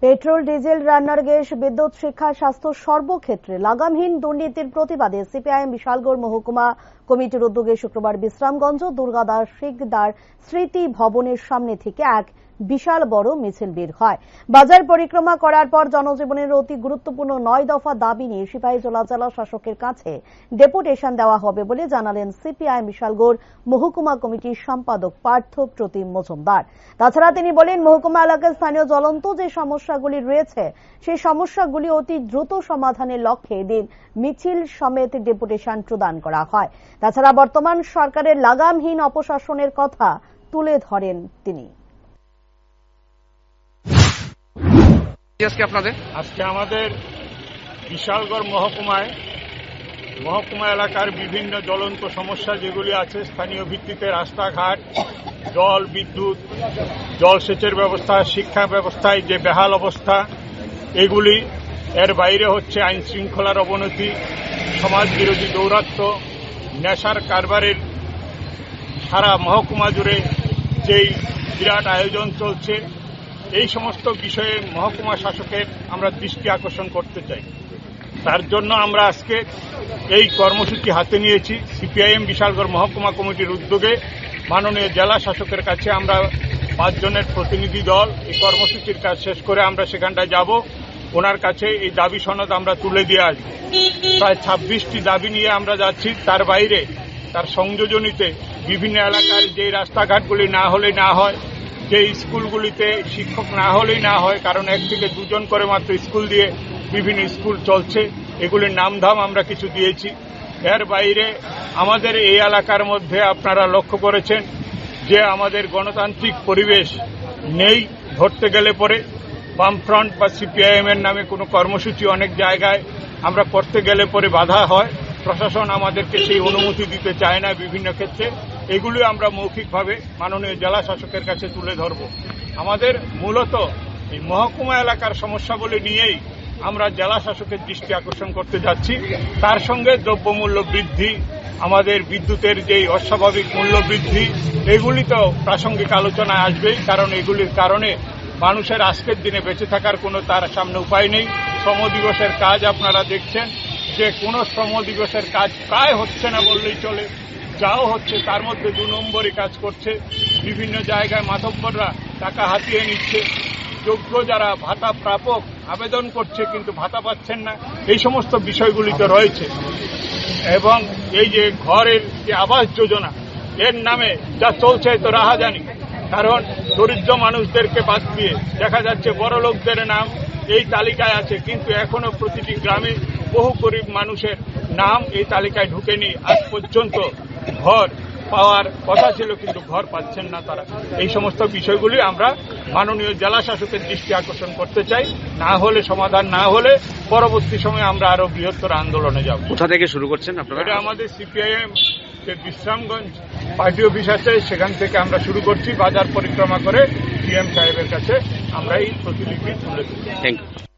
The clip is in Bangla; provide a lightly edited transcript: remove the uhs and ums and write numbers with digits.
পেট্রোল, ডিজেল, রান্নার গ্যাস, বিদ্যুৎ, শিক্ষা, স্বাস্থ্য সর্বক্ষেত্রে লাগামহীন দুর্নীতির প্রতিবাদে সিপিআইএম বিশালগড় মহকুমা কমিটির উদ্যোগে শুক্রবার বিশ্রামগঞ্জ দুর্গাদাস শিকদার স্মৃতি ভবনের সামনে থেকে এক বিশাল বড় মিছিল বের হয়। বাজার পরিক্রমা করার পর জনজীবনের অতি গুরুত্বপূর্ণ ৯ দফা দাবি নিয়ে সিপাহীজলা জেলা শাসকের কাছে ডেপুটেশন দেওয়া হবে বলে জানালেন সিপিআইএম বিশালগড় মহকুমা কমিটির সম্পাদক পার্থ প্রতিম মজুমদার। তাছাড়া তিনি বলেন, মহকুমা এলাকায় স্থানীয় জ্বলন্ত যে সমস্যাগুলি রয়েছে সেই সমস্যাগুলি অতি দ্রুত সমাধানের লক্ষ্যে এদিন মিছিল সমেত ডেপুটেশন প্রদান করা হয়। তাছাড়া বর্তমান সরকারের লাগামহীন অপশাসনের কথা তুলে ধরেন তিনি। আজকে আমাদের বিশালগড় মহকুমা এলাকার বিভিন্ন জ্বলন্ত সমস্যা যেগুলি আছে, স্থানীয় ভিত্তিতে রাস্তাঘাট, জল, বিদ্যুৎ, জলসেচের ব্যবস্থা, শিক্ষা ব্যবস্থায় যে বেহাল অবস্থা, এগুলি এর বাইরে হচ্ছে আইন শৃঙ্খলার অবনতি, সমাজ বিরোধী দৌরাত্ম্য, নেশার কারবারের সারা মহকুমা জুড়ে যেই বিরাট আয়োজন চলছে, এই সমস্ত বিষয়ে মহকুমা শাসকের আমরা দৃষ্টি আকর্ষণ করতে চাই। তার জন্য আমরা আজকে এই কর্মসূচি হাতে নিয়েছি। সিপিআইএম বিশালগড় মহকুমা কমিটির উদ্যোগে মাননীয় জেলা শাসকের কাছে আমরা 5 জনের প্রতিনিধি দল এই কর্মসূচির কাজ শেষ করে আমরা সেখানটায় যাব। ওনার কাছে এই দাবি সনদ আমরা তুলে দিয়ে আসব। প্রায় 26টি দাবি নিয়ে আমরা যাচ্ছি। তার বাইরে তার সংযোজনীতে বিভিন্ন এলাকার যে রাস্তাঘাটগুলি না হলেই না হয়, যে স্কুলগুলিতে শিক্ষক না হলেই না হয়, কারণ 1 থেকে 2 জন করে মাত্র স্কুল দিয়ে বিভিন্ন স্কুল চলছে, এগুলির নামধাম আমরা কিছু দিয়েছি। এর বাইরে আমাদের এই এলাকার মধ্যে আপনারা লক্ষ্য করেছেন যে আমাদের গণতান্ত্রিক পরিবেশ নেই। ধরতে গেলে পরে বামফ্রন্ট বা সিপিআইএম এর নামে কোনো কর্মসূচি অনেক জায়গায় আমরা করতে গেলে পরে বাধা হয়, প্রশাসন আমাদেরকে সেই অনুমতি দিতে চায় না বিভিন্ন ক্ষেত্রে। এগুলি আমরা মৌখিকভাবে মাননীয় জেলা শাসকের কাছে তুলে ধরব। আমাদের মূলত এই মহকুমা এলাকার সমস্যাগুলি নিয়েই আমরা জেলা শাসকের দৃষ্টি আকর্ষণ করতে যাচ্ছি। তার সঙ্গে দ্রব্যমূল্য বৃদ্ধি, আমাদের বিদ্যুতের যেই অস্বাভাবিক মূল্য বৃদ্ধি, এগুলি তো প্রাসঙ্গিক আলোচনায় আসবেই, কারণ এগুলির কারণে মানুষের আজকের দিনে বেঁচে থাকার কোনো তার সামনে উপায় নেই। শ্রম দিবসের কাজ আপনারা দেখছেন যে কোনো শ্রম দিবসের কাজ প্রায় হচ্ছে না বললেই চলে। যাও হচ্ছে তার মধ্যে 2 নম্বরই কাজ করছে। বিভিন্ন জায়গায় মাতব্বররা টাকা হাতিয়ে নিচ্ছে। যোগ্য যারা ভাতা প্রাপক আবেদন করছে কিন্তু ভাতা পাচ্ছেন না, এই সমস্ত বিষয়গুলি তো রয়েছে। এবং এই যে ঘরের যে আবাস যোজনা, এর নামে যা চলছে তো রাহাজানি, কারণ দরিদ্র মানুষদেরকে বাদ দিয়ে দেখা যাচ্ছে বড় লোকদের নাম এই তালিকায় আছে, কিন্তু এখনো প্রতিটি গ্রামে বহু গরিব মানুষের নাম এই তালিকায় ঢুকেনি। আজ পর্যন্ত ঘর পাওয়ার কথা ছিল কিন্তু ঘর পাচ্ছেন না তারা। এই সমস্ত বিষয়গুলি আমরা মাননীয় জেলা শাসকের দৃষ্টি আকর্ষণ করতে চাই। না হলে সমাধান না হলে পরবর্তী সময়ে আমরা আরো বৃহত্তর আন্দোলনে যাব। কোথা থেকে শুরু করছেন আপনারা? এটা আমাদের সিপিআইএম যে বিশ্রামগঞ্জ পার্টি অফিস আছে সেখান থেকে আমরা শুরু করছি। বাজার পরিক্রমা করে সিএম সাহেবের কাছে আমরা এই প্রতিলিপি তুলে দিচ্ছি। Thank you.